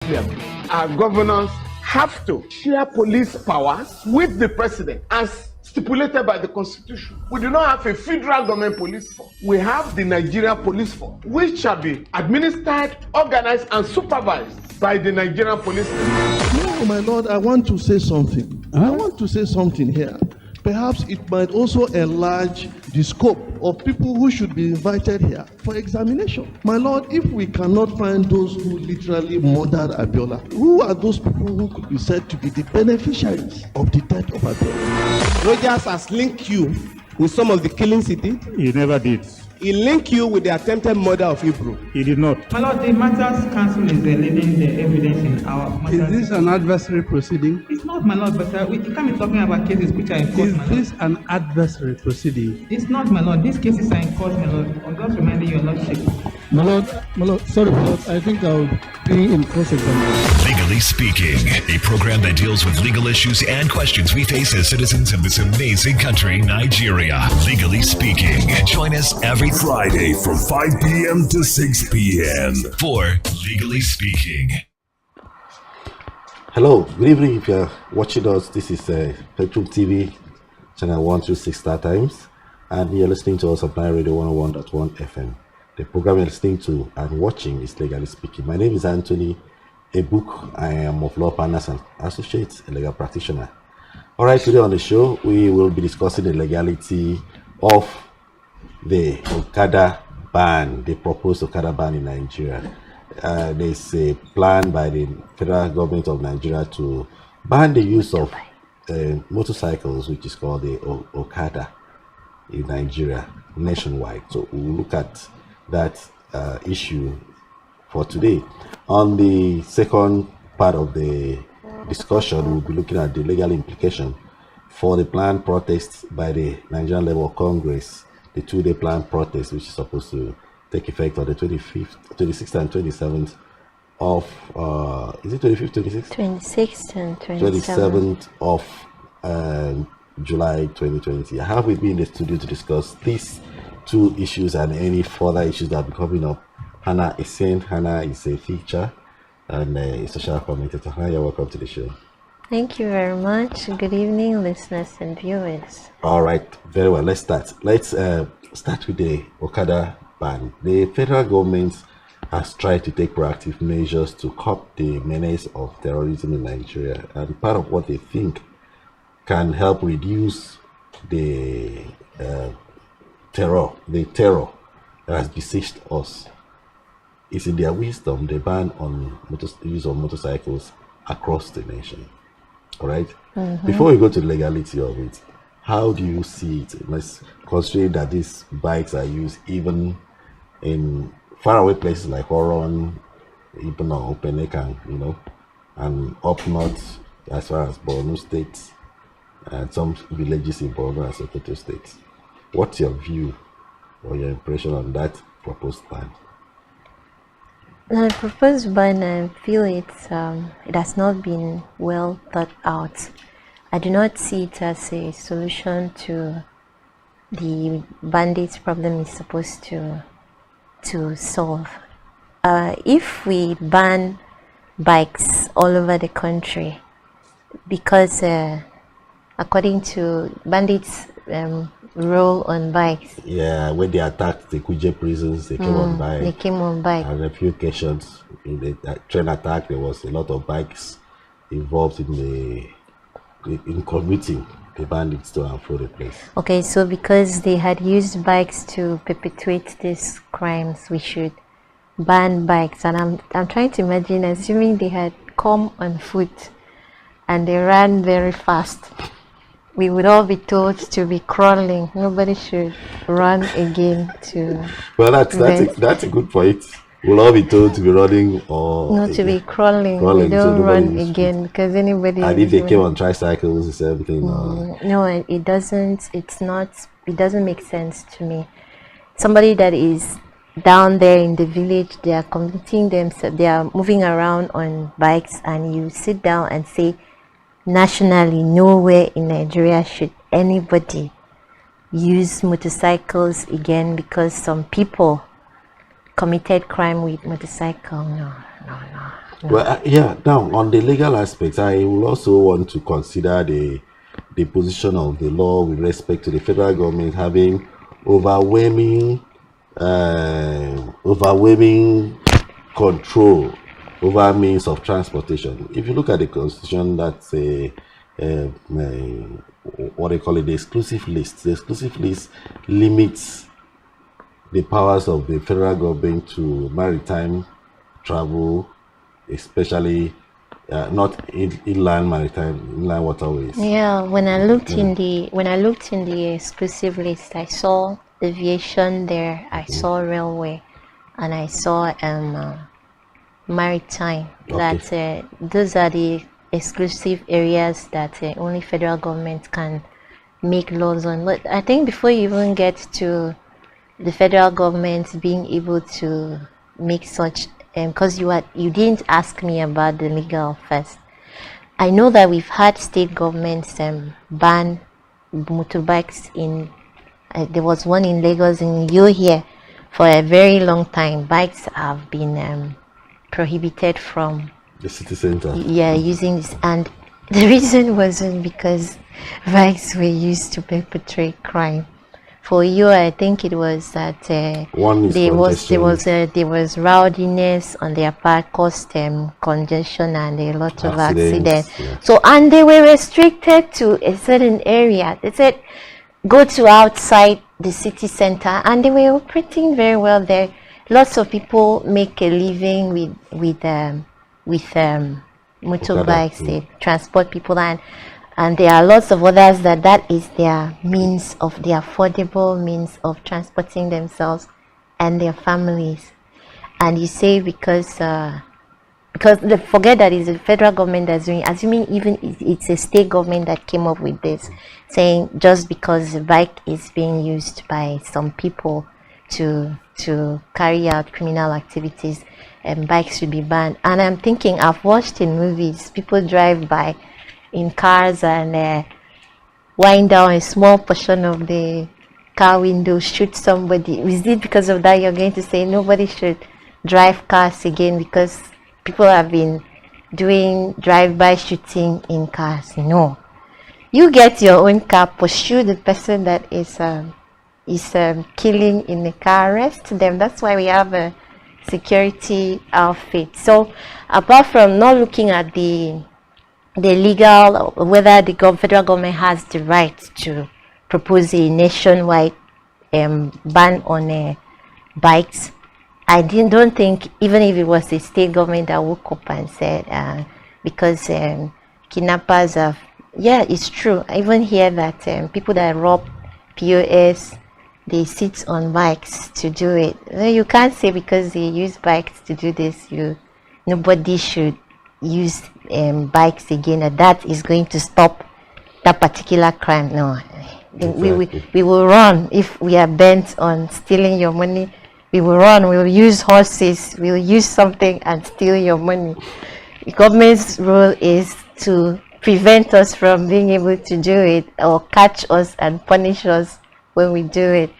their view. Our governors have to share police powers with the president as stipulated by the Constitution. We do not have a federal government police force. We have the Nigeria Police Force, which shall be administered, organized, and supervised by the Nigerian Police Force. No, my lord, I want to say something. I want to say something here. Perhaps it might also enlarge the scope of people who should be invited here for examination. My lord, if we cannot find those who literally murdered Abiola, who are those people who could be said to be the beneficiaries of the death of Abiola? Rogers has linked you with some of the killings he did. He never did. He linked you with the attempted murder of Hebrew. He did not. My lord, the Matters Council is leading the evidence in our matters. Is this an adversary proceeding? It's not, my lord, but we can't be talking about cases which are in court, my lord. Is this an adversary proceeding? It's not, my lord. These cases are in court, my lord. I'm just reminding your lordship. My lord, sorry, my lord, I think I'll be in cross-examination. Legally Speaking, a program that deals with legal issues and questions we face as citizens of this amazing country, Nigeria. Legally Speaking. Join us every Friday from 5 p.m. to 6 p.m. for Legally Speaking. Hello, good evening. If you're watching us, this is Spectrum TV, channel 126 Startimes, and you're listening to us on Nine Radio 101.1 FM. The program you're listening to and watching is Legally Speaking. My name is Anthony Ebuk. I am of Law Partners and Associates, a legal practitioner. All right, today on the show, we will be discussing the legality of the Okada ban, the proposed Okada ban in Nigeria. There's a plan by the federal government of Nigeria to ban the use of motorcycles, which is called the Okada in Nigeria nationwide. So we'll look at that issue for today. On the second part of the discussion, we'll be looking at the legal implication for the planned protests by the Nigerian Labour Congress, the two-day planned protest, which is supposed to take effect on the 26th and 27th of, is it 25th, 26th? 26th and 27th of July 2020. I have with me in the studio to discuss these two issues and any further issues that will be coming up. Hannah Essien. Hannah is a teacher and a social commentator. Hannah, you're welcome to the show. Thank you very much. Good evening, listeners and viewers. All right, very well. Let's start. Let's start with the Okada ban. The federal government has tried to take proactive measures to curb the menace of terrorism in Nigeria, and part of what they think can help reduce the terror that has besieged us is, in their wisdom, the ban on use of motorcycles across the nation. All right. Before we go to the legality of it, how do you see it? Let's consider that these bikes are used even in faraway places like Oron, even on Openekang, and up north as far as Borno State and some villages in Borno and Sokoto State. What's your view or your impression on that proposed ban? The proposed ban, I feel it has not been well thought out. I do not see it as a solution to the bandits problem it's supposed to solve. If we ban bikes all over the country, because according to bandits roll on bikes. Yeah, when they attacked the Kuje prisons, they came on bike. They came on bike. And on a few occasions in the train attack, there was a lot of bikes involved in commuting the bandits to and fro the place. Okay, so because they had used bikes to perpetuate these crimes, we should ban bikes. And I'm trying to imagine, assuming they had come on foot and they ran very fast, we would all be told to be crawling. Nobody should run again to. Well, that's a good point. We'll all be told to be running or not to be crawling. We don't run again because anybody. And if they came on tricycles, is everything. No, it doesn't. It's not. It doesn't make sense to me. Somebody that is down there in the village, they are commuting themselves. They are moving around on bikes, and you sit down and say, nationally, nowhere in Nigeria should anybody use motorcycles again because some people committed crime with motorcycle. No. Well, yeah. Now, on the legal aspects, I will also want to consider the position of the law with respect to the federal government having overwhelming control over means of transportation. If you look at the constitution, that's what they call it, the exclusive list. The exclusive list limits the powers of the federal government to maritime travel, especially not inland waterways. Yeah, when I looked in the exclusive list, I saw aviation there, I saw railway, and I saw maritime. That those are the exclusive areas that only federal government can make laws on. But I think before you even get to the federal government being able to make such, because you didn't ask me about the legal first. I know that we've had state governments ban motorbikes in. There was one in Lagos, in here for a very long time. Bikes have been prohibited from the city center. Yeah, using this, and the reason wasn't because bikes were used to perpetrate crime. For you, I think it was that there was rowdiness on their part, caused congestion and a lot of accidents. Yeah. So, and they were restricted to a certain area. They said go to outside the city center, and they were operating very well there. Lots of people make a living with motorbikes. They transport people, and there are lots of others that is their means of their affordable means of transporting themselves and their families. And you say because they forget that it's the federal government that's doing, assuming even it's a state government that came up with this, saying just because the bike is being used by some people to carry out criminal activities, and bikes should be banned. And I'm thinking, I've watched in movies, people drive by in cars and wind down a small portion of the car window, shoot somebody. Is it because of that you're going to say nobody should drive cars again because people have been doing drive-by shooting in cars? No. You get your own car, pursue the person that is killing in the car, arrest them. That's why we have a security outfit. So apart from not looking at the legal, whether the federal government has the right to propose a nationwide ban on bikes, I don't think, even if it was a state government that woke up and said, because kidnappers have, yeah, it's true. I even hear that people that rob POS, they sit on bikes to do it. You can't say because they use bikes to do this, nobody should use bikes again, that is going to stop that particular crime. No, exactly. we will run if we are bent on stealing your money. We will run. We will use horses. We will use something and steal your money. The government's role is to prevent us from being able to do it, or catch us and punish us when we do it.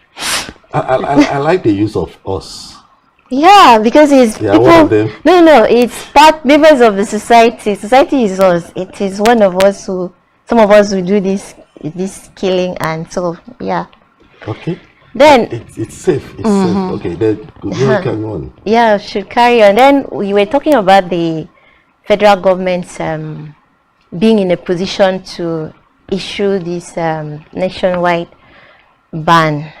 I like the use of us. Yeah, because it's people. One of them. No, it's part members of the society. Society is us. It is one of us some of us who do this killing, and so yeah. Okay. Then it's safe. It's safe. Okay, then we'll carry on. Yeah, should carry on. Then we were talking about the federal government's being in a position to issue this nationwide ban,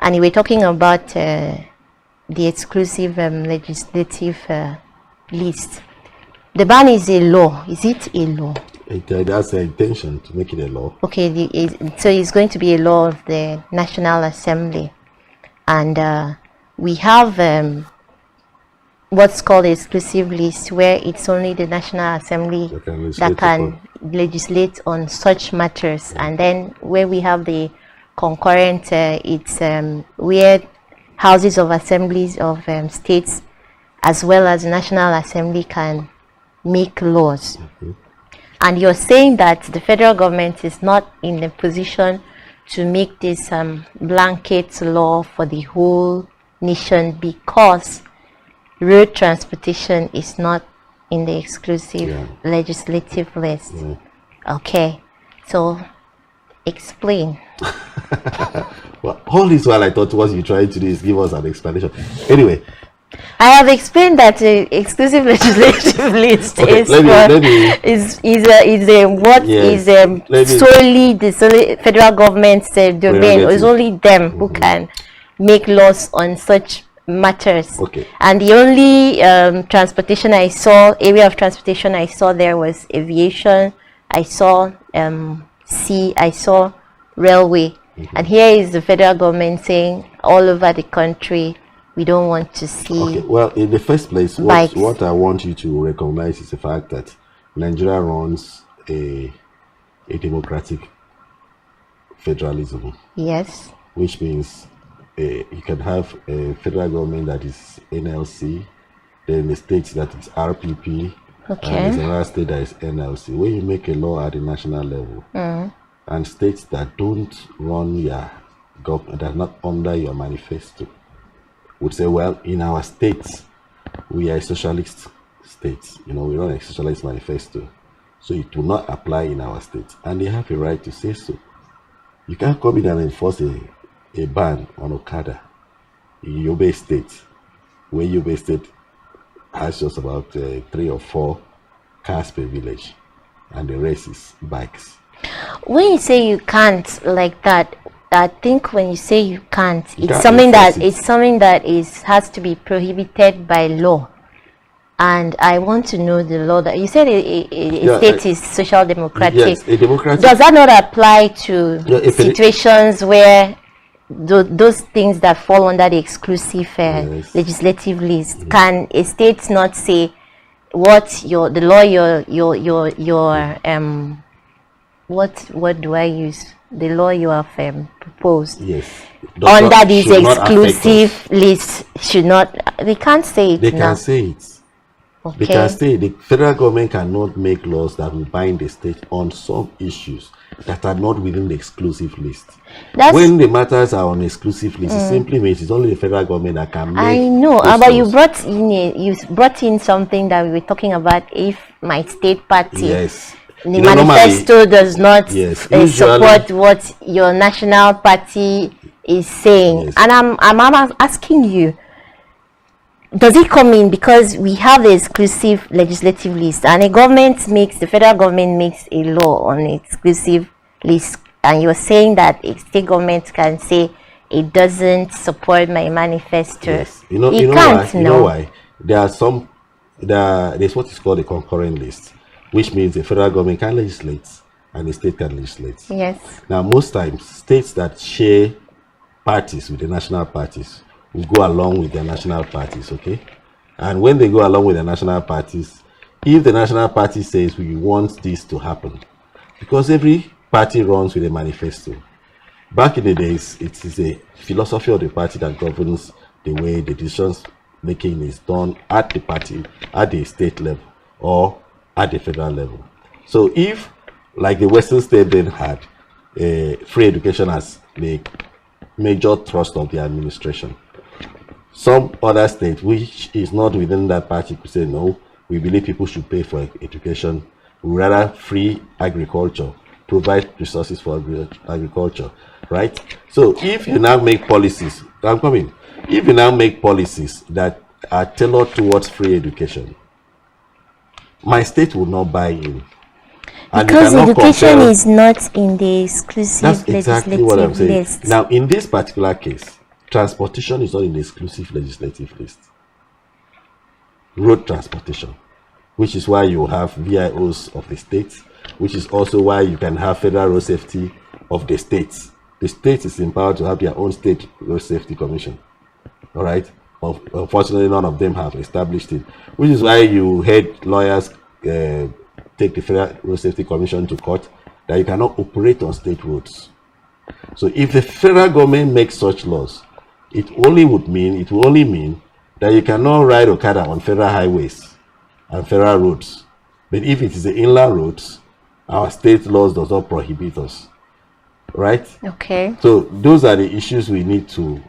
and we were talking about the exclusive legislative list. The ban is a law. Is it a law? That's the intention, to make it a law. Okay, so it's going to be a law of the National Assembly, and we have what's called the exclusive list, where it's only the National Assembly that can legislate on such matters, and then where we have the concurrent, it's where houses of assemblies of states as well as the National Assembly can make laws. And you're saying that the federal government is not in a position to make this blanket law for the whole nation because road transportation is not in the exclusive Yeah. legislative list. Yeah. Okay, so explain. Well, all this while I thought what you're trying to do is give us an explanation. Anyway, I have explained that exclusive legislative list Okay, is let me- solely the federal government's domain. Prerogative. It's only them who can make laws on such matters. Okay. And the only transportation I saw, area of transportation I saw there was aviation. I saw sea. I saw railway. And here is the federal government saying all over the country, we don't want to see. Okay, well, in the first place, what I want you to recognize is the fact that Nigeria runs a democratic federalism. Yes. Which means you can have a federal government that is NLC, then the states that is RPP, Okay. and there's another state that is NLC. When you make a law at the national level, and states that don't run your government, that are not under your manifesto, would say, well, in our states, we are a socialist state. You know, we run a socialist manifesto. So it will not apply in our states. And they have a right to say so. You can't come in and enforce a ban on Okada in Yobe State, where Yobe State has just about 3 or 4 cars per village, and the rest is bikes. When you say you can't like that, I think when you say you can't, You it's can't something that enforce it. has to be prohibited by law. And I want to know the law that you said a state is social democratic. Yes, a democratic. Does that not apply to if it- situations where those things that fall under the exclusive legislative list? Can a state not say what the law what do I use? The law you have proposed under this exclusive list should not. They can't say it. They now. can say it. Okay. They can say the federal government cannot make laws that will bind the state on some issues that are not within the exclusive list. When the matters are on exclusive list, it simply means it's only the federal government that can make. I know, those but laws. you brought in something that we were talking about. If my state party, Yes. the You know, manifesto does not usually- support what your national party is saying, and I'm asking you, does it come in because we have the exclusive legislative list, and the federal government makes a law on the exclusive list, and you're saying that a state government can say it doesn't support my manifesto? Yes. You know can't. why? You know why? There's what is called a concurrent list, which means the federal government can legislate and the state can legislate. Yes. Now, most times, states that share parties with the national parties will go along with their national parties, okay? And when they go along with the national parties, if the national party says we want this to happen, because every party runs with a manifesto. Back in the days, it is a philosophy of the party that governs the way the decisions making is done at the party, at the state level, or at the federal level. So if, like the Western state then had, free education as the major thrust of the administration, some other state which is not within that party could say, no, we believe people should pay for education, we rather free agriculture, provide resources for agriculture, right? So if you now make policies, if you now make policies that are tailored towards free education, my state will not buy in. And because education is not in the exclusive That's exactly what I'm saying. list. Now, in this particular case, transportation is not in the exclusive legislative list. Road transportation, which is why you have VIOs of the states, which is also why you can have federal road safety of the states. The state is empowered to have their own state road safety commission. All right. Unfortunately, none of them have established it, which is why you heard lawyers take the Federal Road Safety Commission to court that you cannot operate on state roads. So if the federal government makes such laws, it will only mean that you cannot ride Okada on federal highways and federal roads. But if it is the inland roads, our state laws does not prohibit us. Right? Okay. So those are the issues we need to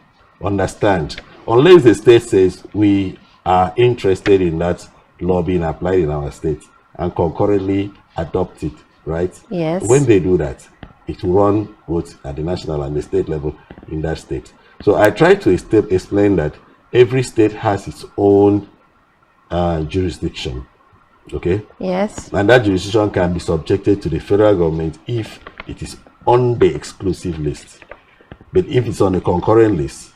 understand. Unless the state says we are interested in that law being applied in our state and concurrently adopt it, right? Yes. When they do that, it will run both at the national and the state level in that state. So I try to explain that every state has its own jurisdiction, okay? Yes. And that jurisdiction can be subjected to the federal government if it is on the exclusive list. But if it's on a concurrent list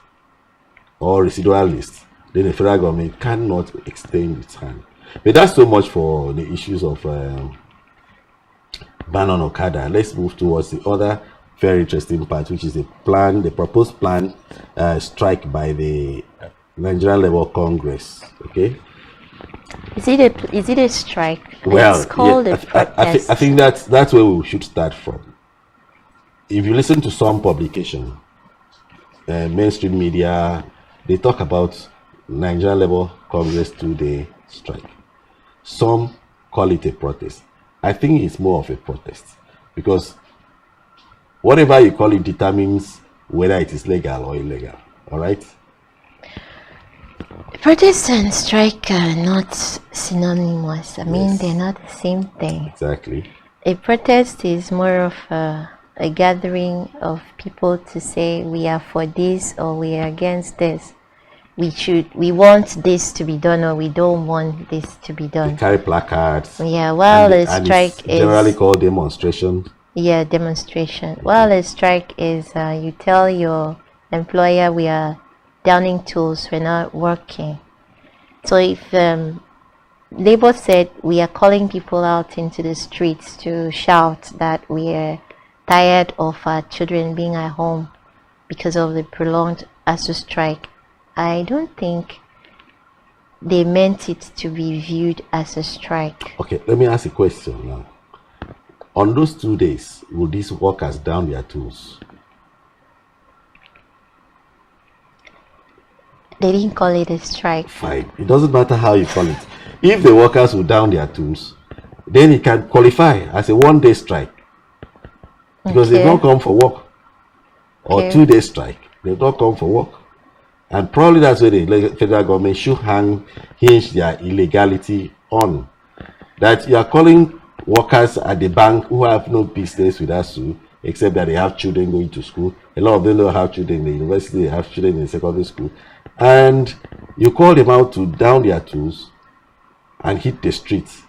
or residual list, then the federal government cannot extend its hand. But that's so much for the issues of ban on Okada. Let's move towards the other very interesting part, which is the proposed plan strike by the Nigerian Labour Congress. Okay. Is it a strike? Well, it's called a protest. I think that's where we should start from. If you listen to some publication, mainstream media, they talk about Nigerian Labour Congress 2-day strike. Some call it a protest. I think it's more of a protest because whatever you call it determines whether it is legal or illegal. All right. Protest and strike are not synonymous. I mean, Yes. they're not the same thing. Exactly. A protest is more of a gathering of people to say we are for this or we are against this. We want this to be done or we don't want this to be They done. carry placards. Yeah, while a strike it's generally called demonstration. Yeah, demonstration. While a strike is you tell your employer we are downing tools, we're not working. So if Labour said we are calling people out into the streets to shout that we are tired of our children being at home because of the prolonged ASU strike, I don't think they meant it to be viewed as a strike. Okay, let me ask a question now. On those 2 days, will these workers down their tools? They didn't call it a strike. Fine. It doesn't matter how you call it. If the workers will down their tools, then it can qualify as a 1-day strike. Because they've not come for work. Or 2-day strike. They've not come for work. And probably that's where the federal government should hinge their illegality on. That you are calling workers at the bank who have no business with ASU, except that they have children going to school. A lot of them don't have children in the university, they have children in secondary school. And you call them out to down their tools and hit the streets.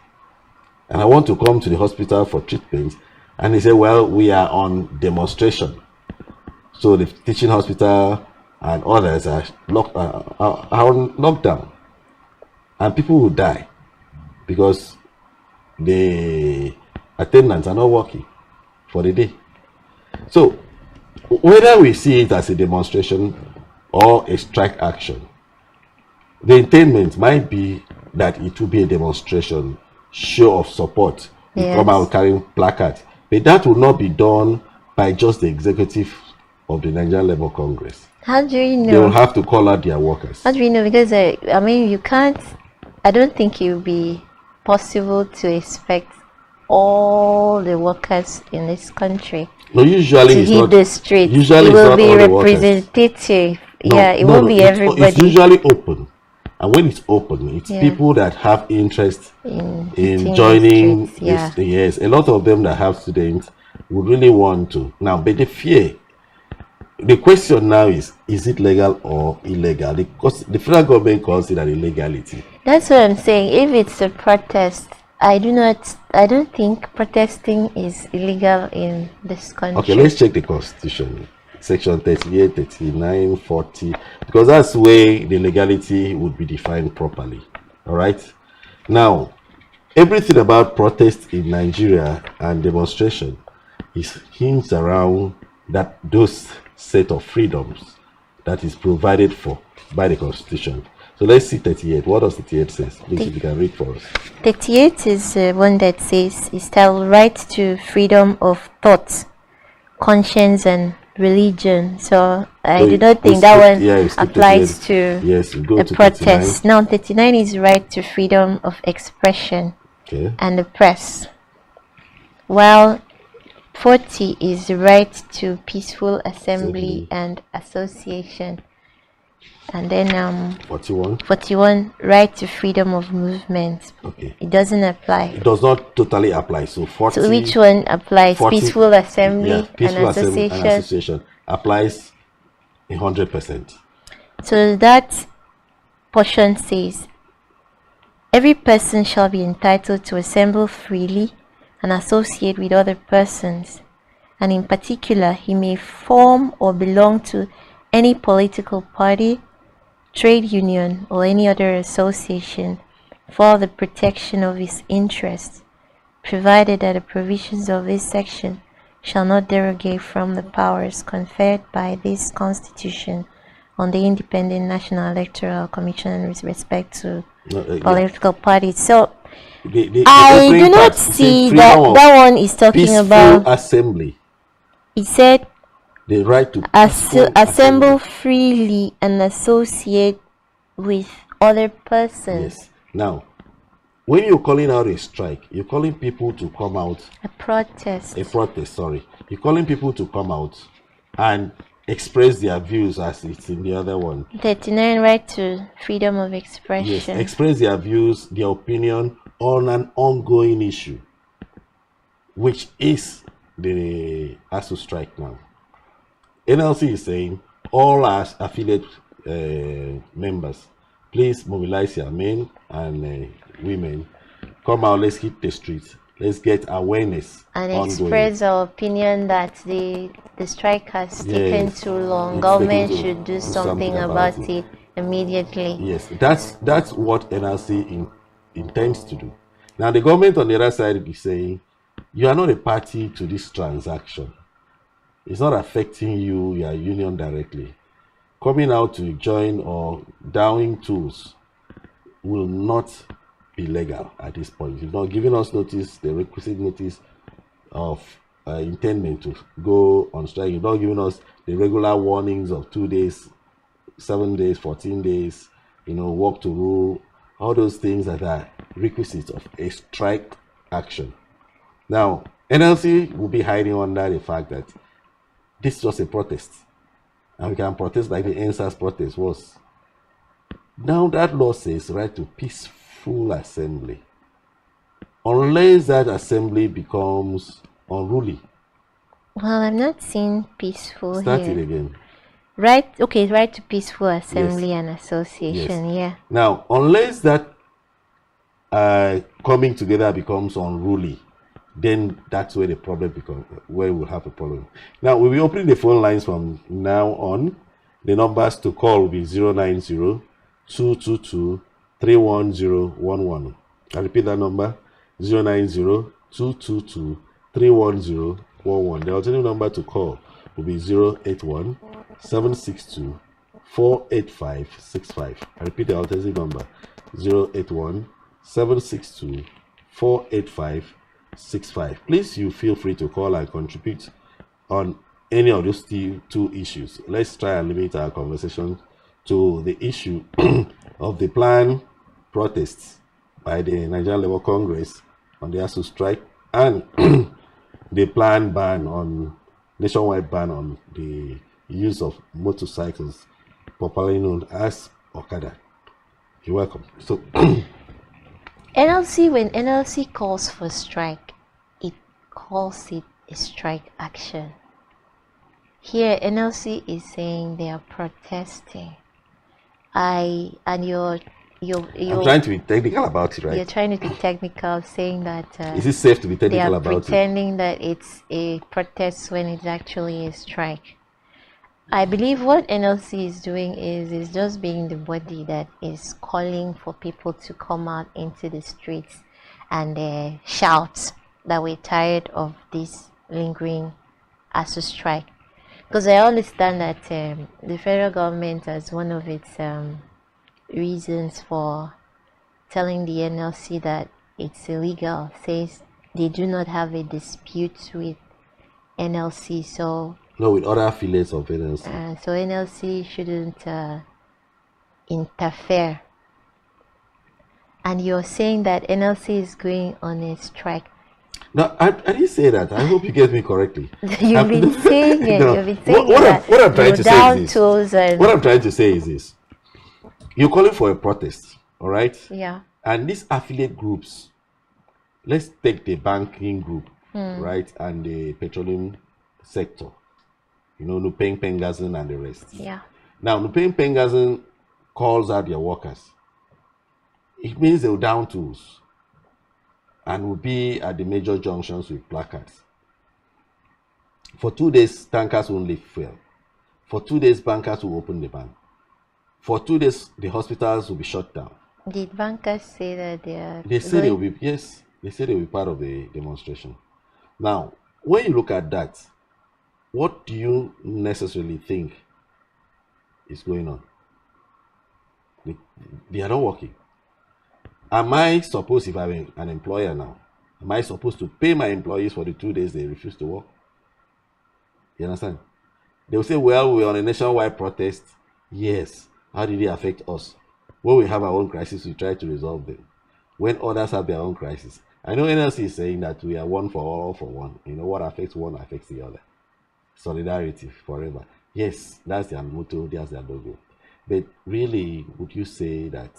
And I want to come to the hospital for treatment. And they say, well, we are on demonstration. So the teaching hospital and others are on lockdown. And people will die because the attendants are not working for the day. So whether we see it as a demonstration or a strike action, the intent might be that it will be a demonstration, show of support. You come out carrying placards. But that will not be done by just the executive of the Nigerian Labour Congress. How do you know? They will have to call out their workers. How do you know? Because I mean, you can't. I don't think it will be possible to expect all the workers in this country No, usually to it's hit not the streets. Usually It will it's not be all the workers. representative. No, Yeah, it won't be everybody. It's usually open, and when it's open, it's people that have interest in joining. Streets, Yes, a lot of them that have students would really want to. Now, but the fear. The question now is it legal or illegal? Because the federal government calls it an illegality. That's what I'm saying. If it's a protest, I don't think protesting is illegal in this country. Okay, let's check the Constitution. Section 38, 39, 40, because that's where the legality would be defined properly. All right. Now, everything about protest in Nigeria and demonstration is hinged around those set of freedoms that is provided for by the Constitution. So let's see 38. What does 38 say? Please, if you can read for us. 38 is one that says it's the right to freedom of thought, conscience, and religion. So I do not think that one applies to a protest. 39. Now 39 is right to freedom of expression and the press, while 40 is the right to peaceful assembly and association. And then 41. right to freedom of movement. Okay. It doesn't apply. It does not totally apply. So 40. So which one applies? 40, peaceful assembly, yeah, peaceful and assembly association. and association applies 100%. So that portion says, every person shall be entitled to assemble freely and associate with other persons, and in particular he may form or belong to any political party, trade union, or any other association for the protection of his interests, provided that the provisions of this section shall not derogate from the powers conferred by this Constitution on the Independent National Electoral Commission with respect to political parties. So I do not see that one is talking about assembly. It said The right to assemble freely and associate with other persons. Yes. Now, when you're calling out a strike, you're calling people to come out. A protest. Sorry. You're calling people to come out and express their views, as it's in the other one. 39, right to freedom of expression. Yes, express their views, their opinion on an ongoing issue, which is the ASU strike now. NLC is saying, all our affiliate members, please mobilize your men and women. Come out, let's hit the streets. Let's get awareness. And ongoing. Express our opinion that the strike has taken too long. Government should do something about it immediately. Yes, that's what NLC intends to do. Now the government on the other side is saying, you are not a party to this transaction. It's not affecting you, your union directly. Coming out to join or downing tools will not be legal at this point. You've not given us notice, the requisite notice of intending to go on strike. You've not given us the regular warnings of 2 days, 7 days, 14 days, work to rule, all those things that are requisites of a strike action. Now, NLC will be hiding under the fact that this was a protest, and we can protest like the NSAS protest was. Now that law says right to peaceful assembly, unless that assembly becomes unruly. Well, I'm not seeing peaceful Start here. it again. Right to peaceful assembly and association. Yes. Yeah. Now, unless that coming together becomes unruly, then that's where the problem becomes, where we'll have a problem. Now, we'll be opening the phone lines from now on. The numbers to call will be 090-222-31011. I'll repeat that number, 090-222-31011. The alternative number to call will be 081-762-48565. I repeat the alternative number, 081-762-48565. Please, you feel free to call and contribute on any of those two issues. Let's try and limit our conversation to the issue of the planned protests by the Nigerian Labour Congress on the ASU strike and the planned nationwide ban on the use of motorcycles, popularly known as Okada. You're welcome. So, when NLC calls for strike, it calls it a strike action. Here, NLC is saying they are protesting. I'm trying to be technical about it, right? You're trying to be technical, saying that is it safe to be technical about it? They are pretending that it's a protest when it's actually a strike. I believe what NLC is doing is just being the body that is calling for people to come out into the streets and shout that we're tired of this lingering ASU strike. Because I understand that the federal government, as one of its reasons for telling the NLC that it's illegal, says they do not have a dispute with NLC, so no, with other affiliates of NLC. So NLC shouldn't interfere. And you're saying that NLC is going on a strike. No, I didn't say that. I hope you get me correctly. You've been saying it. No, You've been saying what I'm trying to say is this. And What I'm trying to say is this. you're calling for a protest, all right? Yeah. And these affiliate groups, let's take the banking group, right, and the petroleum sector. You know, Nupeng Pengazan and the rest. Yeah. Now, Nupeng Pengazan calls out their workers. It means they'll down tools and will be at the major junctions with placards. For 2 days, tankers won't leave fuel. For 2 days, bankers will open the bank. For 2 days, the hospitals will be shut down. Did bankers say that they are? They say they will be, yes, they say they will be part of the demonstration. Now, when you look at that, what do you necessarily think is going on? They are not working. Am I supposed, if I'm an employer now, am I supposed to pay my employees for the 2 days they refuse to work? You understand? They will say, well, we're on a nationwide protest. Yes. How did it affect us? When we have our own crisis, we try to resolve them. When others have their own crisis. I know NLC is saying that we are one for all for one. You know, what affects one affects the other. Solidarity forever. Yes, that's their motto, that's their logo. But really, would you say that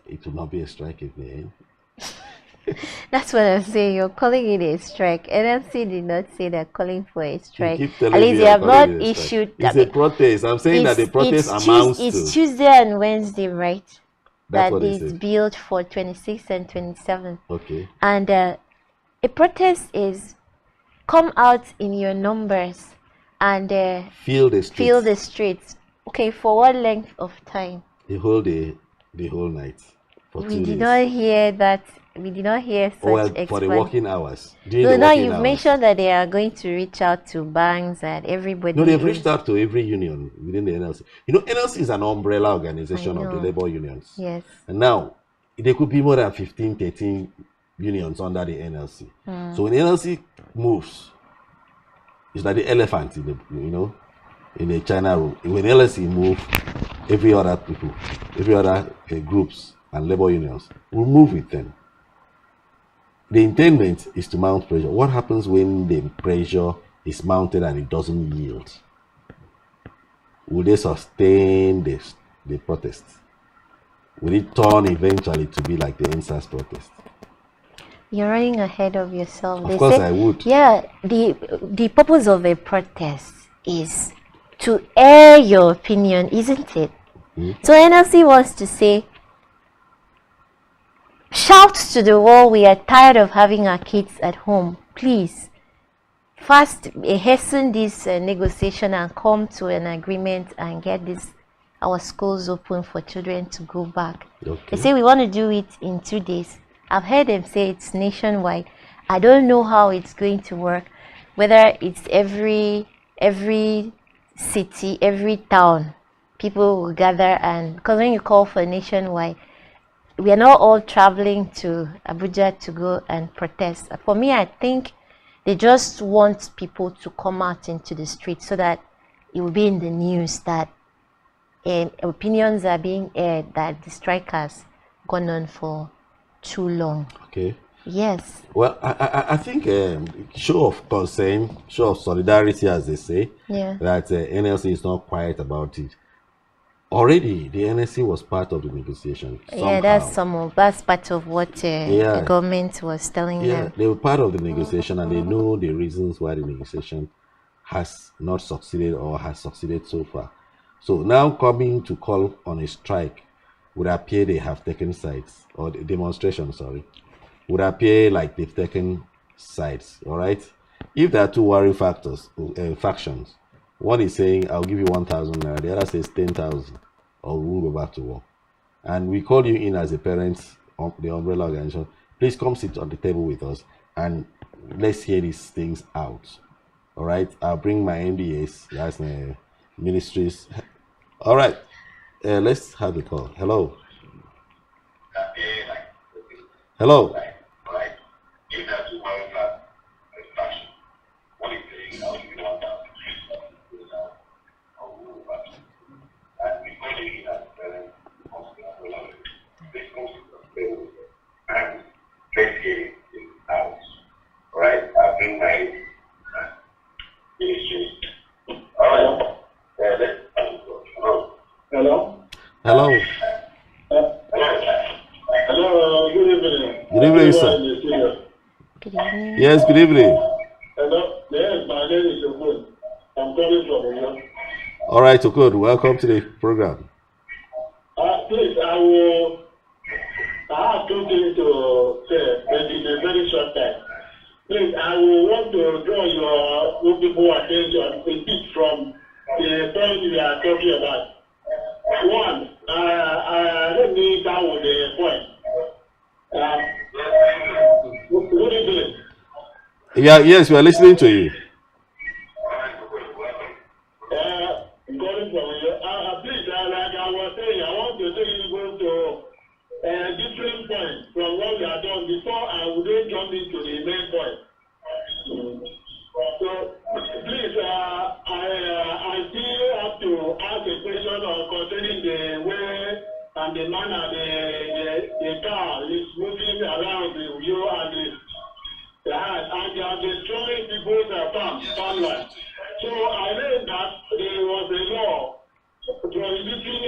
it will not be a strike in the end? That's what I'm saying. You're calling it a strike. NLC did not say they're calling for a strike. At least they have not issued. It's a protest. I'm saying that the protest amounts to. It's Tuesday and Wednesday, right? That's what is billed for 26th and 27th. Okay. And a protest is come out in your numbers and feel the streets. Okay, for what length of time? The whole day, the whole night. For 2 days. We did not hear that. We did not hear such for the working hours. No, you've mentioned that they are going to reach out to banks and everybody. No, they've reached out to every union within the NLC. You know, NLC is an umbrella organization of the labor unions. Yes. And now, there could be more than 15, 13 unions under the NLC. So when NLC moves, it's like the elephant in the, you know, in the China room. When NLC moves, every other groups and labor unions will move with them. The intent is to mount pressure. What happens when the pressure is mounted and it doesn't yield? Will they sustain the protest? Will it turn eventually to be like the NSAS protest? You're running ahead of yourself. Of course I would. Yeah, the purpose of a protest is to air your opinion, isn't it? So NLC wants to say, shout to the world, we are tired of having our kids at home. Please, hasten this negotiation and come to an agreement and get our schools open for children to go back. Okay. They say we want to do it in 2 days. I've heard them say it's nationwide. I don't know how it's going to work, whether it's every city, every town, people will gather, and because when you call for nationwide, we are not all traveling to Abuja to go and protest. For me, I think they just want people to come out into the street so that it will be in the news that opinions are being aired, that the strike has gone on for too long. Okay. Yes. Well, I think show of concern, show of solidarity, as they say, that NLC is not quiet about it. Already, the NSC was part of the negotiation. Somehow. Yeah, that's part of what the government was telling them. Yeah, they were part of the negotiation, and they know the reasons why the negotiation has not succeeded or has succeeded so far. So now coming to call on a strike would appear they have taken sides, or the demonstration, sorry, would appear like they've taken sides. All right. If there are two warring factions. One is saying, I'll give you 1,000 naira. The other says 10,000, or we won't go back to work. And we call you in as a parent of the umbrella organization. Please come sit on the table with us and let's hear these things out. All right. I'll bring my MDAs, that's my ministries. All right. Let's have the call. Hello. Hello. Hello? Good evening. Yes, good evening. Hello, yes, my name is Okun. I'm calling from Oyo. All right, Okun, welcome to the program. Please, I have two things to say, but in a very short time. Please, I will want to draw your people attention a bit from the point we are talking about. One, let me start with the point. Good evening. Yeah, yes, we are listening to you. Going from here, please, like I was saying, I want to take you go to different points from what we have done before I would then jump into the main point. So, please, I still have to ask a question concerning the way and the manner the car is moving around the view and they are destroying people's farmland. So I read that there was a law prohibiting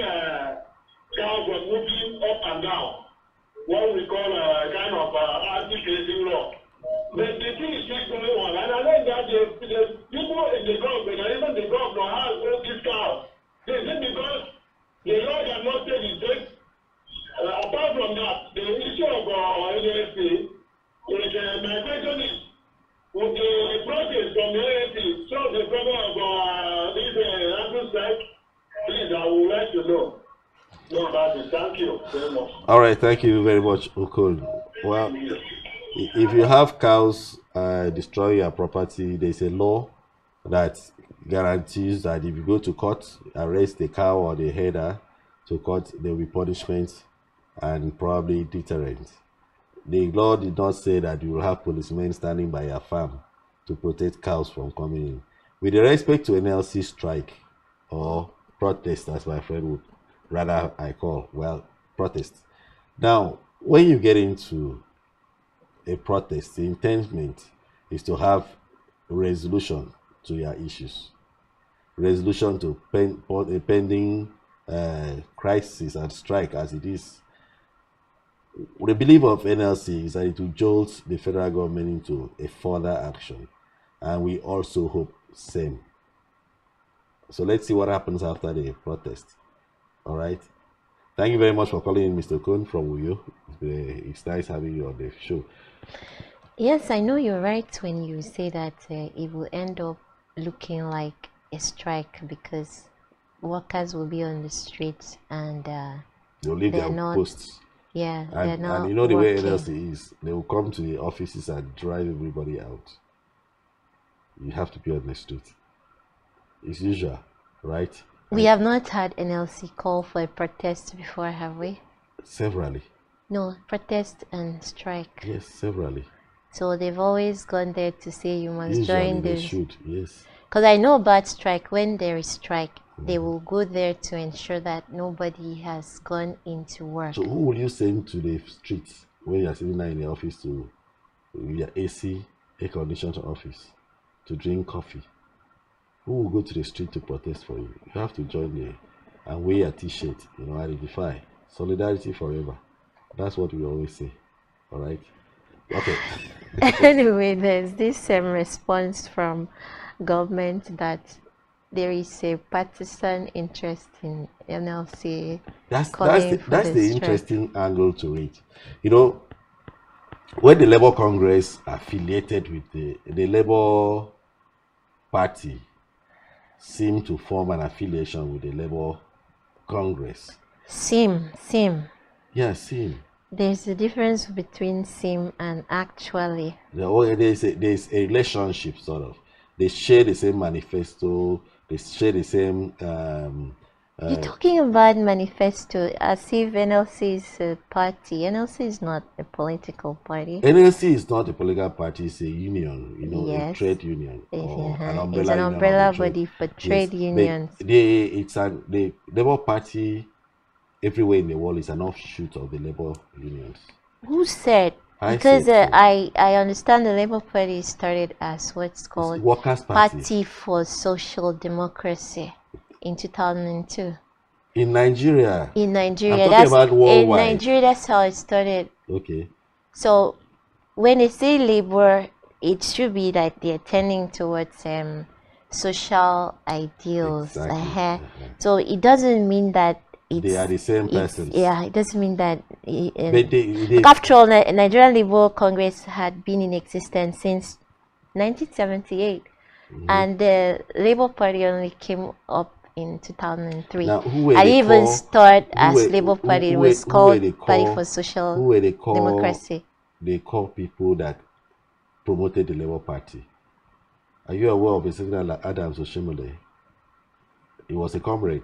cars from moving up and down, what we call a kind of anti-grazing law. But the thing is still going on, and I read that the people in the government, and even the governor has all these cars. They say because the law does not take the take. Apart from that, the issue of NLC is my question is, with the process from the NLC, so the problem of this Andrew strike, please, I would like to know. No, about it. Thank you very much. All right, thank you very much, Okun. Well, if you have cows destroy your property, there's a law that guarantees that if you go to court, arrest the cow or the header to court, there will be punishment and probably deterrent. The law did not say that you will have policemen standing by your farm to protect cows from coming in. With respect to NLC strike or protest, as my friend would rather I call, well, protest. Now, when you get into a protest, the intent is to have resolution to your issues, resolution to a pending crisis and strike as it is. The belief of NLC is that it will jolt the federal government into a further action, and we also hope same. So let's see what happens after the protest. All right. Thank you very much for calling in, Mr. Kun from Uyo. It's nice having you on the show. Yes, I know you're right when you say that it will end up looking like a strike because workers will be on the streets and they'll leave their posts. Yeah, they're not and you know the working. way NLC is, they will come to the offices and drive everybody out. You have to be on the street. It's usual, right? We have not had NLC call for a protest before, have we? Severally. No, protest and strike. Yes, severally. So they've always gone there to say you must Usually join they this. should, yes. Because I know about strike. When there is strike, they will go there to ensure that nobody has gone into work. So who will you send to the streets when you are sitting there in the office to your AC, air-conditioned office, to drink coffee? Who will go to the street to protest for you? You have to join there and wear a t-shirt, identify. Solidarity forever. That's what we always say. All right? Okay. Anyway, there's this response from government that there is a partisan interest in NLC. That's the interesting angle to it. When the Labour Congress affiliated with the Labour Party seem to form an affiliation with the Labour Congress. Seem. Yeah, seem. There's a difference between seem and actually. There's a relationship, sort of. They share the same manifesto. They share the same. You're talking about manifesto as if NLC is a party. NLC is not a political party. NLC is not a political party. It's a union, yes. A trade union. Or an umbrella it's an umbrella body for trade unions. The Labour Party everywhere in the world is an offshoot of the Labour unions. Who said? Because I understand the Labour Party started as what's called Workers' Party. Party for Social Democracy in 2002. In Nigeria. In Nigeria. I'm talking about worldwide. In Nigeria, that's how it started. Okay. So when they say labor, it should be that they're tending towards social ideals. Exactly. So it doesn't mean that They are the same persons. Yeah, it doesn't mean that. But they After all, Nigerian Labour Congress had been in existence since 1978, and the Labour Party only came up in 2003. Now, who were I they even call- started who as were- Labour who- Party. who It were- was who called were they Party call- for Social who were they call- Democracy. They call people that promoted the Labour Party. Are you aware of a certain like Adams Oshimole? He was a comrade,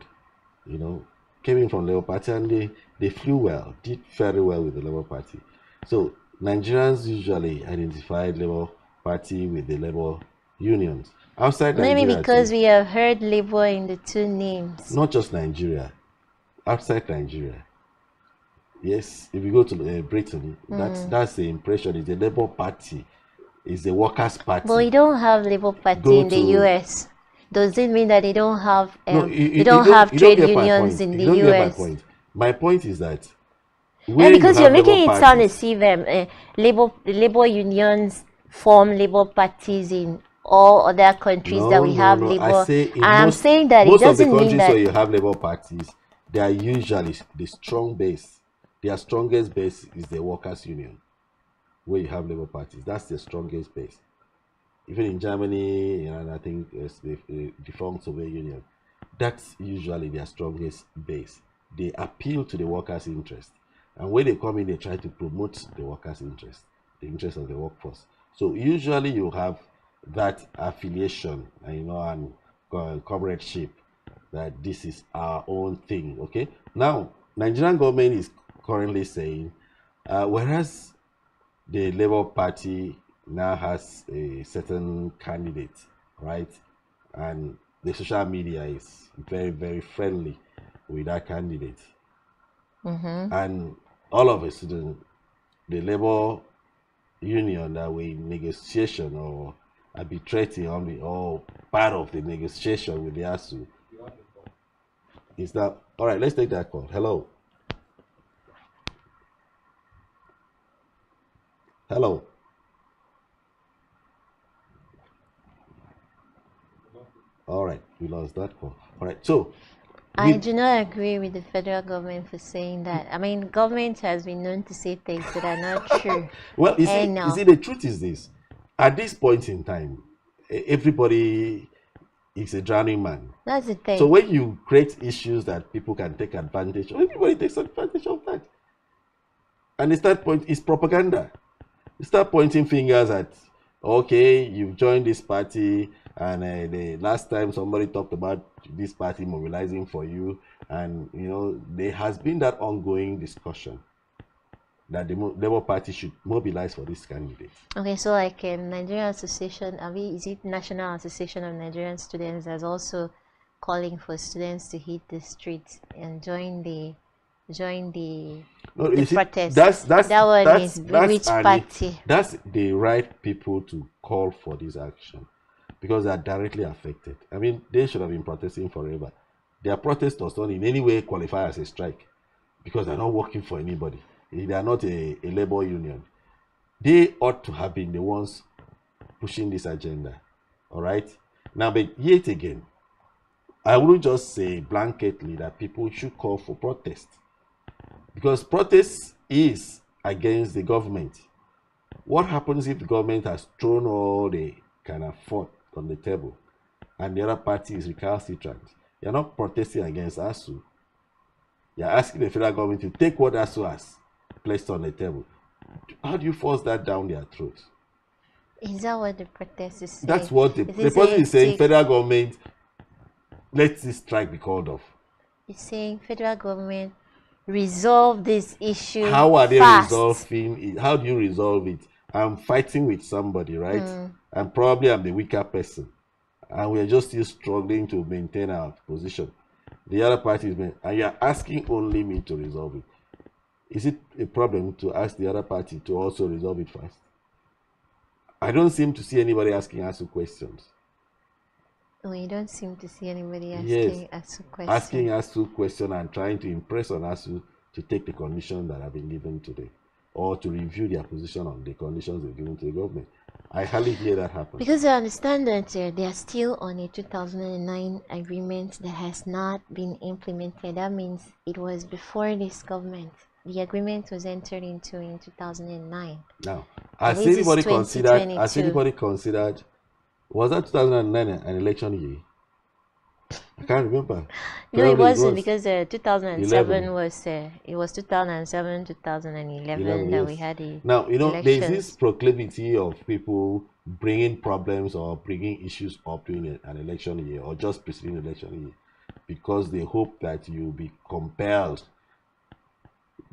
you know, came in from Labour Party, and they flew well, did very well with the Labour Party. So Nigerians usually identified Labour Party with the Labour unions. Outside Maybe Nigeria, because too, we have heard Labour in the two names. not just Nigeria, outside Nigeria. Yes, if you go to Britain, that's the impression. It's the Labour Party, it's the Workers' Party. But we don't have Labour Party Go in the to- US. Does it mean that they don't have No, they don't have you don't trade get my unions point. in You the don't get my US? point. My point is that Yeah, because you you're have making Labour it sound parties- as if labor unions form labor parties in all other countries that we have labor. I say in And I'm most, saying that it most of the doesn't mean countries that. where you have Labour parties, they are usually the strong base. Their strongest base is the workers' union. Where you have Labour parties, that's the strongest base. Even in Germany, and I think it's the defunct Soviet Union, that's usually their strongest base. They appeal to the workers' interest, and when they come in, they try to promote the workers' interest, the interest of the workforce. So usually you have that affiliation, and comradeship, that this is our own thing. Okay. Now, Nigerian government is currently saying, whereas the Labour Party now has a certain candidate, right? And the social media is very, very friendly with that candidate. And all of a sudden, the Labour Union that were in negotiation or arbitrating or part of the negotiation with the ASU. Is that all right? Let's take that call. Hello. Hello. All right, we lost that call. All right, so I do not agree with the federal government for saying that. I mean, government has been known to say things that are not true. well, you And see, the truth is this: at this point in time, everybody is a drowning man. That's the thing. So when you create issues that people can take advantage of, everybody takes advantage of that. And it's propaganda. You start pointing fingers at, okay, you've joined this party, and the last time somebody talked about this party mobilizing for you, and there has been that ongoing discussion that the Labour Party should mobilize for this candidate. Okay, so like Nigerian Association, is it National Association of Nigerian Students is also calling for students to hit the streets and join the protest. Which party? That's the right people to call for this action because they are directly affected. I mean, they should have been protesting forever. Their protest does not in any way qualify as a strike because they're not working for anybody. They are not a labor union. They ought to have been the ones pushing this agenda. All right? Now, but yet again, I wouldn't just say blanketly that people should call for protest. Because protest is against the government. What happens if the government has thrown all they can afford on the table and the other party is recalcitrant? You're not protesting against ASU. You're asking the federal government to take what ASU has placed on the table. How do you force that down their throats? Is that what the protest is saying? That's what the person is saying. Federal government, let this strike be called off. It's saying federal government resolve this issue. How are they fast. resolving it? How do you resolve it? I'm fighting with somebody, right? And probably I'm the weaker person. And we're just still struggling to maintain our position. The other party is and you're asking only me to resolve it. Is it a problem to ask the other party to also resolve it first? I don't seem to see anybody asking ASU questions. Oh, you don't seem to see anybody Yes, asking ASU questions. asking ASU questions and trying to impress on ASU to take the conditions that have been given today. or to review their position on the conditions they've given to the government. I hardly hear that happen. Because I understand that they are still on a 2009 agreement that has not been implemented. That means it was before this government. The agreement was entered into in 2009. Now, And has it is anybody considered? Has 2022. anybody considered? Was that 2009 an election year? I can't remember. No, it Probably wasn't, was because 2007 11. was it was 2007, 2011 11 that we years. had the Now, you know, there's this elections. proclivity of people bringing problems or bringing issues up during an election year or just preceding election year because they hope that you'll be compelled,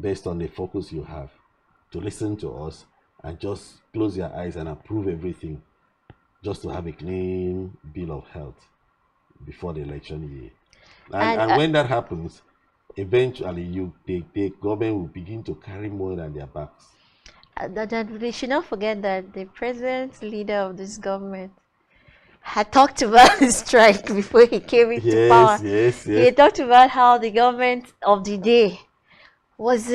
based on the focus you have, to listen to us and just close your eyes and approve everything just to have a clean bill of health before the election year. And when that happens, eventually the government will begin to carry more than their backs. That we should not forget that the present leader of this government had talked about the strike before he came into power. Yes. He talked about how the government of the day was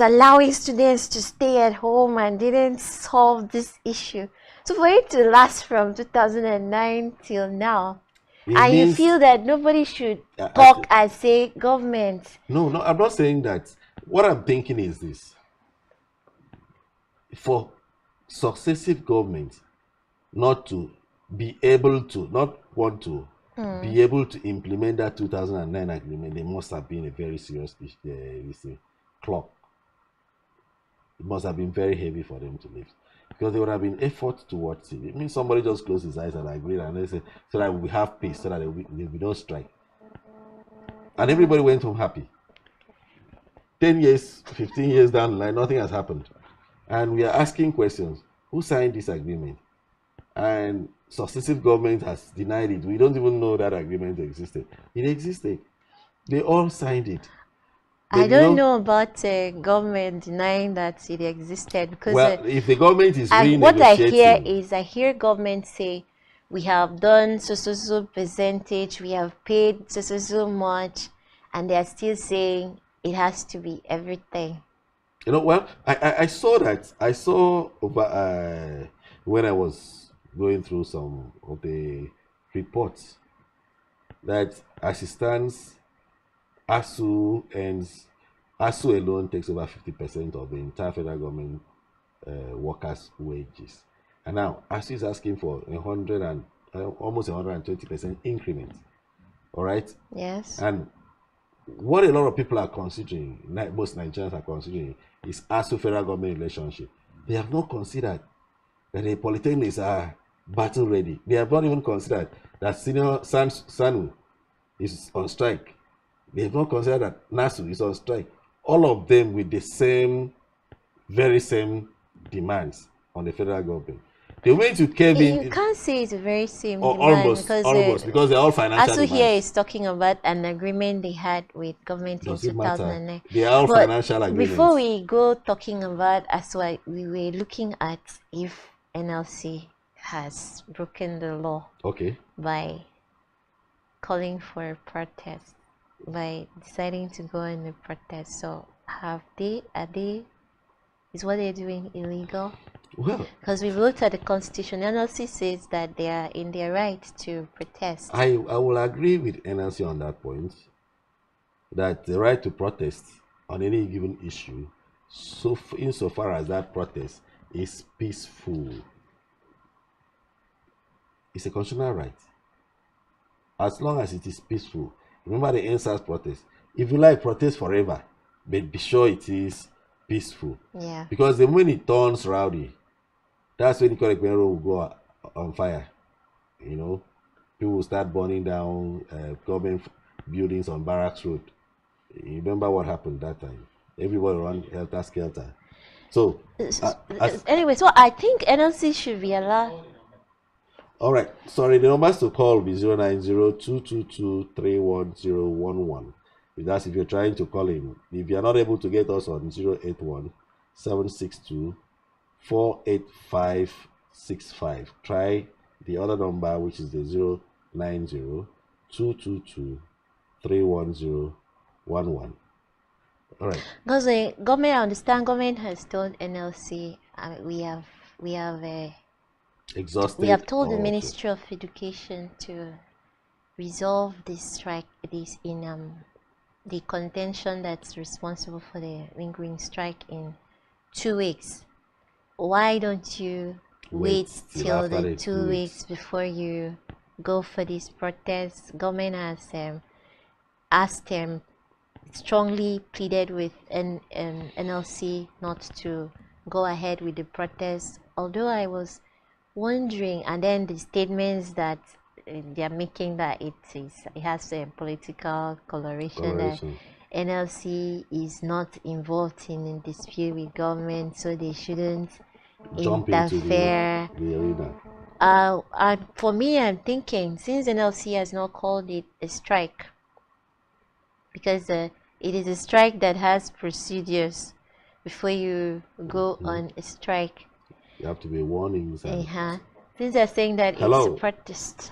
allowing students to stay at home and didn't solve this issue. So for it to last from 2009 till now, and you feel that nobody should talk and say government. No, I'm not saying that. What I'm thinking is this. For successive governments not to be able to, not want to be able to implement that 2009 agreement, there must have been a very serious clock. It must have been very heavy for them to lift, because there would have been effort towards it. It means somebody just closed his eyes and agreed, and they say, so that we have peace, so that there will be no strike. And everybody went home happy. 10 years, 15 years down the line, nothing has happened. And we are asking questions. Who signed this agreement? And successive government has denied it. We don't even know that agreement existed. It existed. They all signed it. But I don't know about government denying that it existed, because if the government is renegotiating, what I hear is government say we have done so percentage, we have paid so much, and they are still saying it has to be everything. You know, well, I saw that. I saw over when I was going through some of the reports that as it stands, ASU alone takes over 50% of the entire federal government workers' wages. And now ASU is asking for almost 120% increment. All right? Yes. And what a lot of people are considering, most Nigerians are considering, is ASU federal government relationship. They have not considered that the polytechnics are battle ready. They have not even considered that senior SANU is on strike. They have not considered that NASU is on strike. All of them with the very same demands on the federal government. The way to Kevin, you can't say it's a very same demand, almost because they're all financial ASU demands. here is talking about an agreement they had with government in 2009. They are all financial agreements. Before we go talking about ASU, we were looking at if NLC has broken the law by calling for a protest, by deciding to go in a protest. So is what they're doing illegal? Well, because we've looked at the constitution, NLC says that they are in their right to protest. I will agree with NLC on that point, that the right to protest on any given issue, so insofar as that protest is peaceful, it's a constitutional right. As long as it is peaceful. Remember the NSAS protest. If you like, protest forever, but be sure it is peaceful. Yeah. Because the moment it turns rowdy, that's when the correct will go on fire. You know, people will start burning down government buildings on Barracks Road. You remember what happened that time? Everybody ran helter skelter. So anyway, so I think NLC should be allowed. All right. Sorry, the numbers to call will be 090-222-31011. That's if you're trying to call in. If you're not able to get us on 081-762-48565, try the other number, which is the 090-222-31011. All right. Because the government, I understand, government has told NLC, we Exhausted. have told the Okay. Ministry of Education to resolve this strike, this in the contention that's responsible for the lingering strike in 2 weeks. Why don't you wait till after the the 2 2 weeks before you go for this protest? Government has asked them, strongly pleaded with NLC not to go ahead with the protest. Although I was wondering, and then the statements that they are making, that it has a political coloration, that Coloration. NLC is not involved in a dispute with government, so they shouldn't Jump into interfere. the arena. And for me, I'm thinking, since NLC has not called it a strike, because it is a strike that has procedures before you go on a strike. You have to be warnings. And Since they're saying that Hello? it's a protest.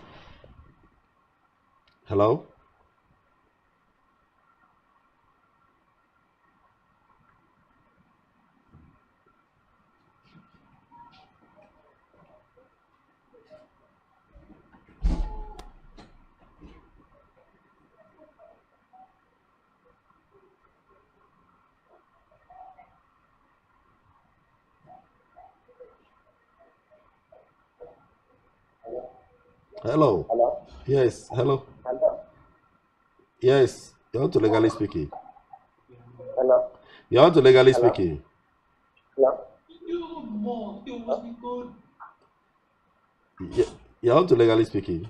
Hello? Hello? Hello? Yes, hello? Hello? Yes, you want to legally speaking. Hello? You want to legally Hello? speaking. Hello? You want to legally speaking.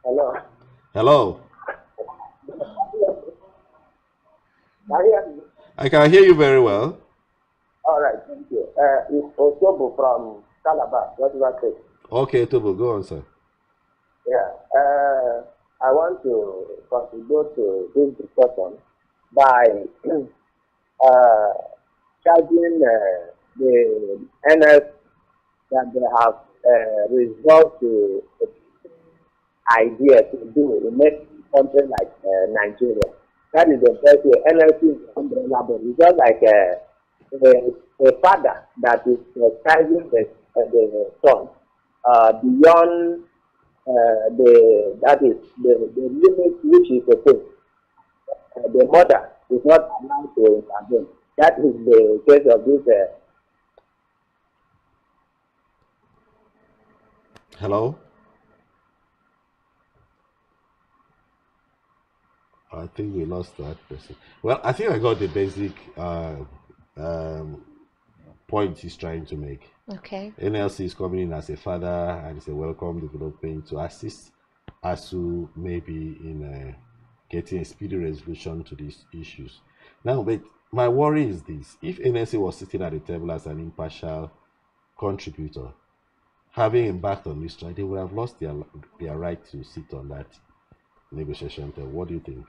Hello? Hello? Can you hear me? I can hear you very well. All right, thank you. It's Osobo from Calabar. What do I say? Okay, Tobo, go on, sir. Yeah. I want to contribute to this discussion by charging the NS that they have resolved to idea to do in next country like Nigeria. That is the best way. NLC is umbrella, but it's just like a father that is chasing the son beyond the limit which is supposed. The mother is not allowed to intervene. That is the case of this. Hello? I think we lost that person. Well, I think I got the basic point he's trying to make. Okay. NLC is coming in as a father and it's a welcome development to assist ASU maybe in getting a speedy resolution to these issues. Now, but my worry is this. If NLC was sitting at the table as an impartial contributor, having embarked on this strike, they would have lost their right to sit on that negotiation table. What do you think?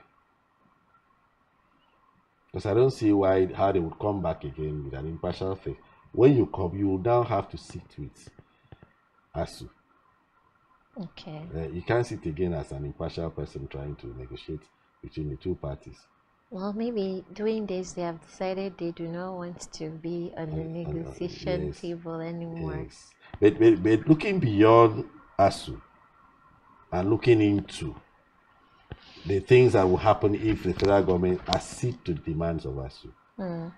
Because I don't see how they would come back again with an impartial face. When you come, you will now have to sit with ASU. Okay. You can't sit again as an impartial person trying to negotiate between the two parties. Well, maybe doing this, they have decided they do not want to be on the negotiation yes, table anymore. Yes. But looking beyond ASU and looking into the things that will happen if the federal government accedes to the demands of ASU.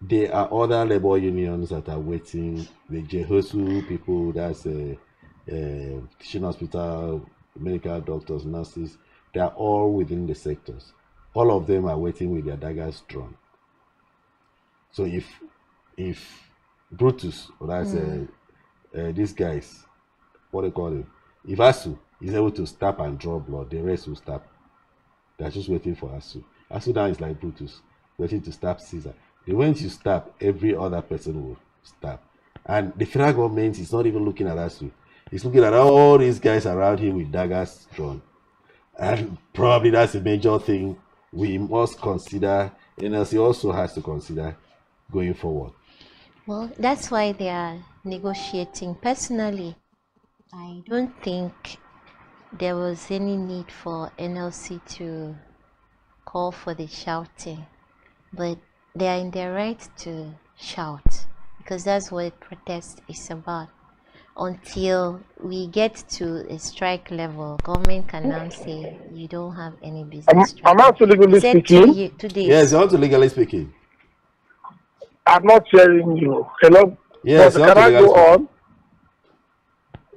There are other labor unions that are waiting. The Jehosu people, that's teaching hospital, medical doctors, nurses, they are all within the sectors. All of them are waiting with their daggers drawn. So if Brutus, or that's these guys, what they call him, if ASU is able to stop and draw blood, the rest will stop. They're just waiting for ASU. ASU now is like Brutus, waiting to stab Caesar. The moment you stab, every other person will stab. And the federal government is not even looking at ASU. It's looking at all these guys around him with daggers drawn. And probably that's a major thing we must consider. NLC also has to consider going forward. Well, that's why they are negotiating. Personally, I don't think there was any need for NLC to call for the shouting, but they are in their right to shout because that's what protest is about. Until we get to a strike level, government can now say you don't have any business. I'm not legally speaking. Yes, you want to legally speaking. I'm not hearing you. Hello? Yes, can I go on?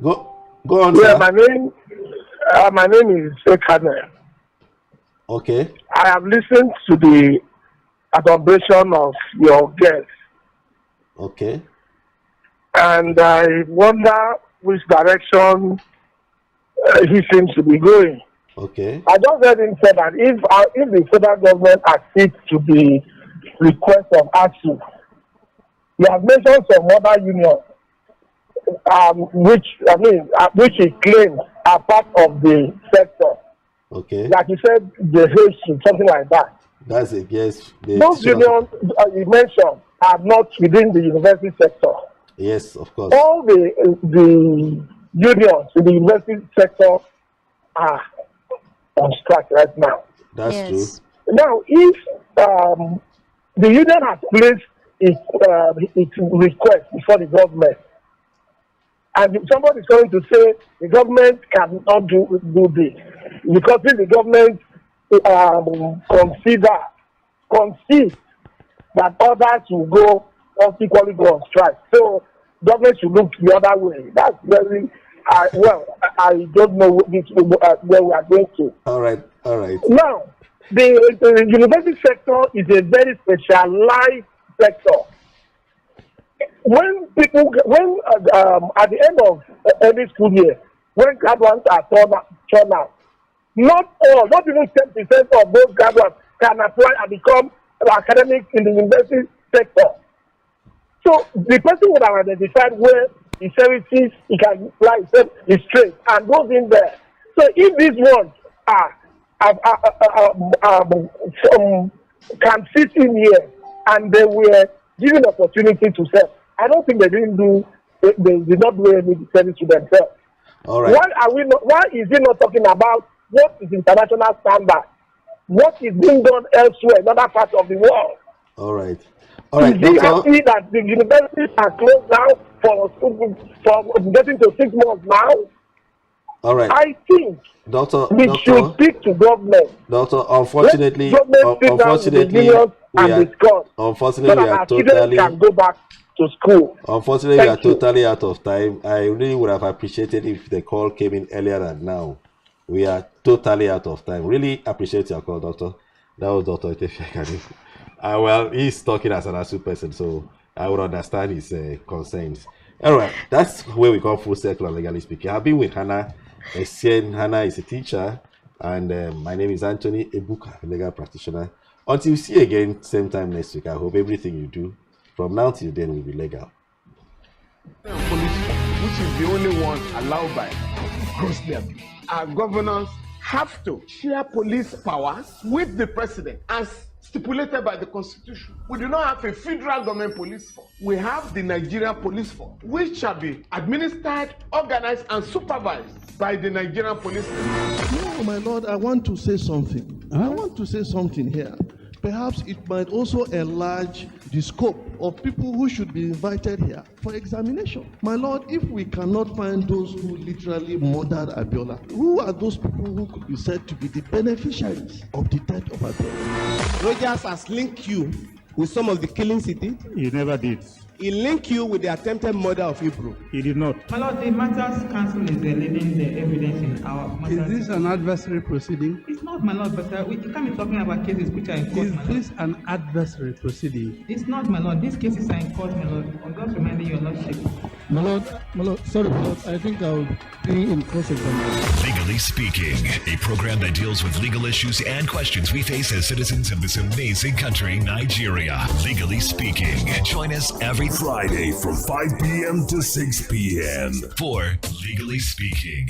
Go on, yeah, sir. My name is Ekane. Okay. I have listened to the adumbration of your guest. Okay. And I wonder which direction he seems to be going. Okay. I just heard him say that if the federal government accedes to the request of ASU, he has mentioned some other unions, which he claims are part of the sector. Okay. Like he said, the Haitian, something like that. That's it. Yes. Those unions you mentioned are not within the university sector. Yes, of course. All the unions in the university sector are on strike right now. That's true. Now, if the union has placed its request before the government, and if somebody is going to say the government cannot do this, because if the government concede that others will go equally go on strike. So government should look the other way. That's very I don't know where we are going to. All right. Now, the university sector is a very specialized sector. When at the end of every school year, when graduates are turned out, not even 10% of those graduates can apply and become academics in the university sector. So the person would have identified where his services he can apply his trade and goes in there. So if these ones can sit in here and they were given opportunity to serve, I don't think they did not do any service to themselves. All right. Why is he not talking about what is international standard? What is being done elsewhere in other parts of the world? All right. Is he happy that the universities are closed now for getting to 6 months now? All right. I think we should speak to government. Doctor, unfortunately, we are totally can go back to school. Unfortunately, we are totally out of time. I really would have appreciated if the call came in earlier than now. We are totally out of time. Really appreciate your call, Doctor. That was Dr. Etefekani. Well, he's talking as an ASU person, so I would understand his concerns. All right, that's where we come full circle on Legally Speaking. I've been with Hannah. Hannah is a teacher, and my name is Anthony Ebuka, a legal practitioner. Until we see you again, same time next week, I hope everything you do from now till then will be legal. Police, which is the only one allowed by grossly abuse. Our governors have to share police powers with the president as stipulated by the Constitution. We do not have a federal government police force. We have the Nigerian police force, which shall be administered, organized, and supervised by the Nigerian police force. No, my lord, I want to say something. I want to say something here. Perhaps it might also enlarge the scope of people who should be invited here for examination. My lord, if we cannot find those who literally murdered Abiola, who are those people who could be said to be the beneficiaries of the death of Abiola? Rogers has linked you with some of the killings he did. He never did. He linked you with the attempted murder of Hebrew. He did not. My lord, the matters council is leading the evidence in our matters. Is this an adversary proceeding? It's not, my lord, but we can't be talking about cases which are in court, my lord. Is this an adversary proceeding? It's not, my lord. These cases are in court, my lord. I'm just reminding your lordship. My lord, sorry, my lord, I think I'll be in cross-examination. Legally Speaking, a program that deals with legal issues and questions we face as citizens of this amazing country, Nigeria. Legally Speaking. Join us every Friday from 5 p.m. to 6 p.m. for Legally Speaking.